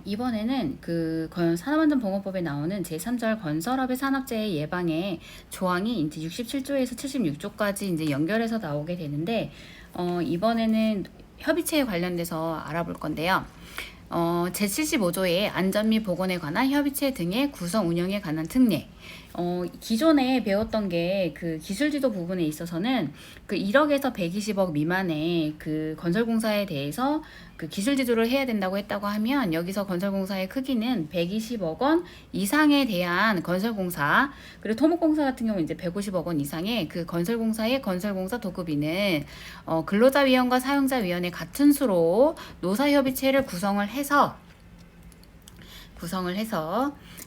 이번에는 그 산업안전보건법에 나오는 제3절 건설업의 산업재해 예방의 조항이 이제 67조에서 76조까지 이제 연결해서 나오게 되는데, 이번에는 협의체에 관련돼서 알아볼 건데요. 제75조의 안전 및 보건에 관한 협의체 등의 구성 운영에 관한 특례. 기존에 배웠던 게 그 기술지도 부분에 있어서는 그 1억에서 120억 미만의 그 건설공사에 대해서 그 기술지도를 해야 된다고 했다고 하면, 여기서 건설공사의 크기는 120억 원 이상에 대한 건설공사, 그리고 토목공사 같은 경우 이제 150억 원 이상의 그 건설공사의 건설공사 도급비는 근로자위원과 사용자위원회 같은 수로 노사협의체를 구성을 해서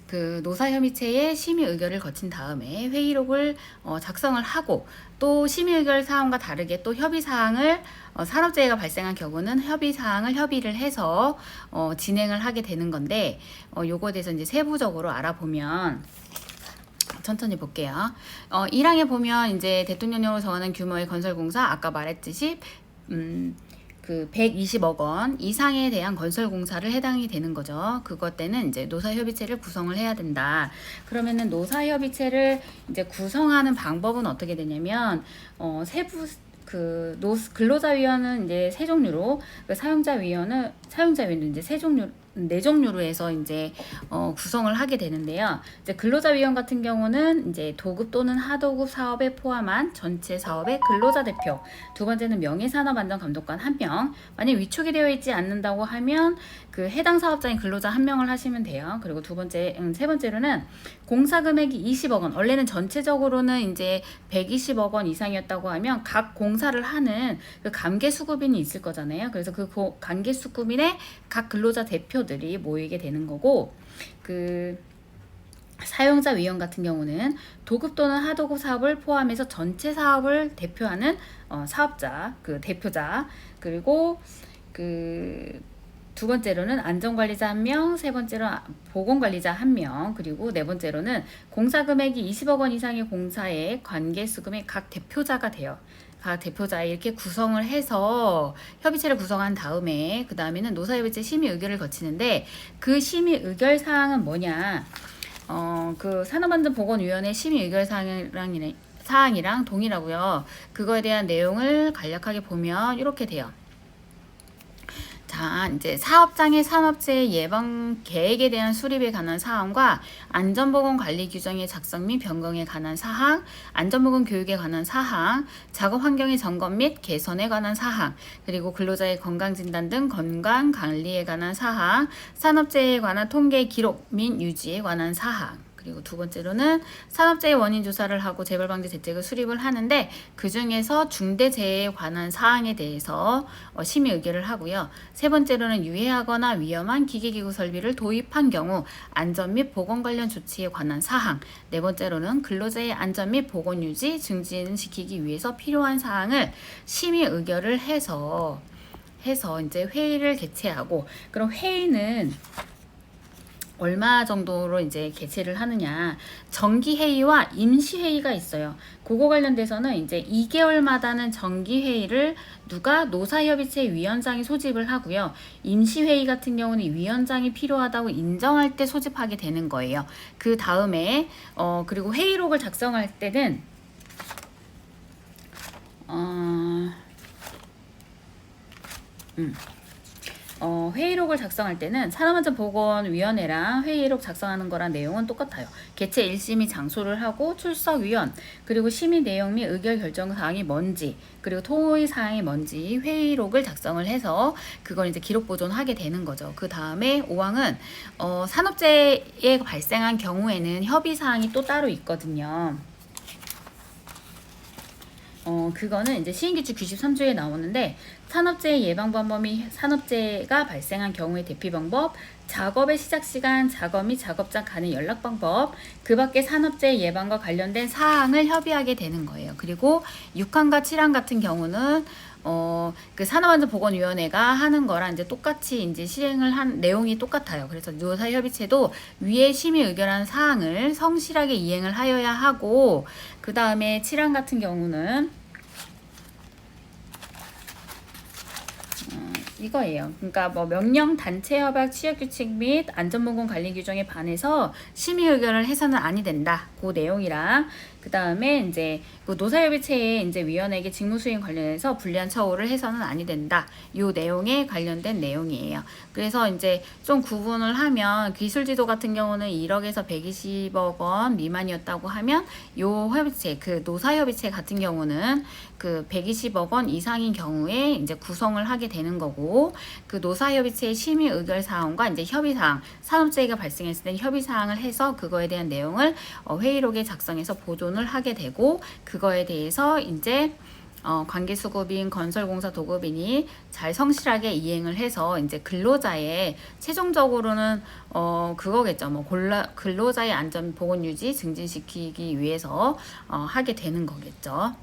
그 노사협의체의 심의 의결을 거친 다음에 회의록을 작성을 하고, 또 심의 의결 사항과 다르게 또 협의 사항을 산업재해가 발생한 경우는 협의 사항을 협의를 해서 진행을 하게 되는 건데, 요거에 대해서 이제 세부적으로 알아보면 천천히 볼게요. 1항에 보면 이제 대통령령으로 정하는 규모의 건설공사, 아까 말했듯이 그 120억 원 이상에 대한 건설공사를 해당이 되는 거죠. 그것 때는 이제 노사협의체를 구성을 해야 된다. 그러면은 노사협의체를 이제 구성하는 방법은 어떻게 되냐면, 세부 근로자위원은 이제 세 종류로, 그 사용자위원은 이제 네 종류로 해서 이제 구성을 하게 되는데요. 이제 근로자위원 같은 경우는 이제 도급 또는 하도급 사업에 포함한 전체 사업의 근로자 대표. 두 번째는 명예산업안전감독관 1명. 만약 위촉이 되어 있지 않는다고 하면 그 해당 사업장인 근로자 1명을 하시면 돼요. 그리고 세 번째로는 공사 금액이 20억 원. 원래는 전체적으로는 이제 120억 원 이상이었다고 하면 각 공사를 하는 그 감계수급인이 있을 거잖아요. 그래서 그 감계수급인의 각 근로자 대표들이 모이게 되는 거고, 그 사용자 위원 같은 경우는 도급 또는 하도급 사업을 포함해서 전체 사업을 대표하는 사업자, 그 대표자, 그리고 그 두 번째로는 안전관리자 1명, 세 번째로 보건관리자 1명, 그리고 네 번째로는 공사 금액이 20억 원 이상의 공사의 관계수금의 각 대표자가 돼요. 각 대표자 이렇게 구성을 해서 협의체를 구성한 다음에, 그 다음에는 노사협의체 심의 의결을 거치는데, 그 심의 의결 사항은 뭐냐? 그 산업안전보건위원회 심의 의결 사항이랑 동일하고요. 그거에 대한 내용을 간략하게 보면 이렇게 돼요. 자, 이제 사업장의 산업재해 예방 계획에 대한 수립에 관한 사항과 안전보건 관리 규정의 작성 및 변경에 관한 사항, 안전보건 교육에 관한 사항, 작업 환경의 점검 및 개선에 관한 사항, 그리고 근로자의 건강진단 등 건강 관리에 관한 사항, 산업재해에 관한 통계 기록 및 유지에 관한 사항, 그리고 두 번째로는 산업재해 원인 조사를 하고 재발방지 대책을 수립을 하는데, 그 중에서 중대재해에 관한 사항에 대해서 심의 의결을 하고요. 세 번째로는 유해하거나 위험한 기계기구 설비를 도입한 경우 안전 및 보건 관련 조치에 관한 사항, 네 번째로는 근로자의 안전 및 보건 유지 증진시키기 위해서 필요한 사항을 심의 의결을 해서 이제 회의를 개최하고, 그럼 회의는 얼마 정도로 이제 개최를 하느냐, 정기회의와 임시회의가 있어요. 그거 관련돼서는 이제 2개월마다는 정기회의를 노사협의체 위원장이 소집을 하고요. 임시회의 같은 경우는 위원장이 필요하다고 인정할 때 소집하게 되는 거예요. 그 다음에 그리고 회의록을 작성할 때는 회의록을 작성할 때는 산업안전보건위원회랑 회의록 작성하는 거랑 내용은 똑같아요. 개최 일시 및 장소를 하고, 출석위원, 그리고 심의 내용 및 의결 결정 사항이 뭔지, 그리고 토의 사항이 뭔지 회의록을 작성을 해서 그걸 이제 기록 보존하게 되는 거죠. 그 다음에 5항은 산업재해 발생한 경우에는 협의 사항이 또 따로 있거든요. 그거는 이제 시행규칙 93조에 나오는데, 산업재해 예방 방법 및 산업재해가 발생한 경우의 대피 방법, 작업의 시작 시간, 작업 및 작업장 간의 연락 방법, 그 밖에 산업재해 예방과 관련된 사항을 협의하게 되는 거예요. 그리고 6항과 7항 같은 경우는 그 산업안전보건위원회가 하는 거랑 이제 똑같이 이제 시행을 한 내용이 똑같아요. 그래서 노사협의체도 위에 심의 의결한 사항을 성실하게 이행을 하여야 하고, 그 다음에 7항 같은 경우는 이거예요. 그러니까 뭐 명령, 단체 협약, 취업 규칙 및 안전보건 관리 규정에 반해서 심의 의결을 해서는 아니 된다. 그 내용이랑 그 다음에 이제 그 노사협의체의 이제 위원에게 직무 수행 관련해서 불리한 처우를 해서는 아니 된다. 요 내용에 관련된 내용이에요. 그래서 이제 좀 구분을 하면 기술지도 같은 경우는 1억에서 120억 원 미만이었다고 하면 요 협의체 그 노사협의체 같은 경우는 그 120억 원 이상인 경우에 이제 구성을 하게 되는 거고 그 노사협의체의 심의 의결 사항과 이제 협의사항 산업재해가 발생했을 때 협의사항을 해서 그거에 대한 내용을 회의록에 작성해서 보존을 하게 되고 그거에 대해서 이제 관계수급인 건설공사 도급인이 잘 성실하게 이행을 해서 이제 근로자의 최종적으로는 그거겠죠. 뭐 근로자의 안전 보건 유지 증진시키기 위해서 하게 되는 거겠죠.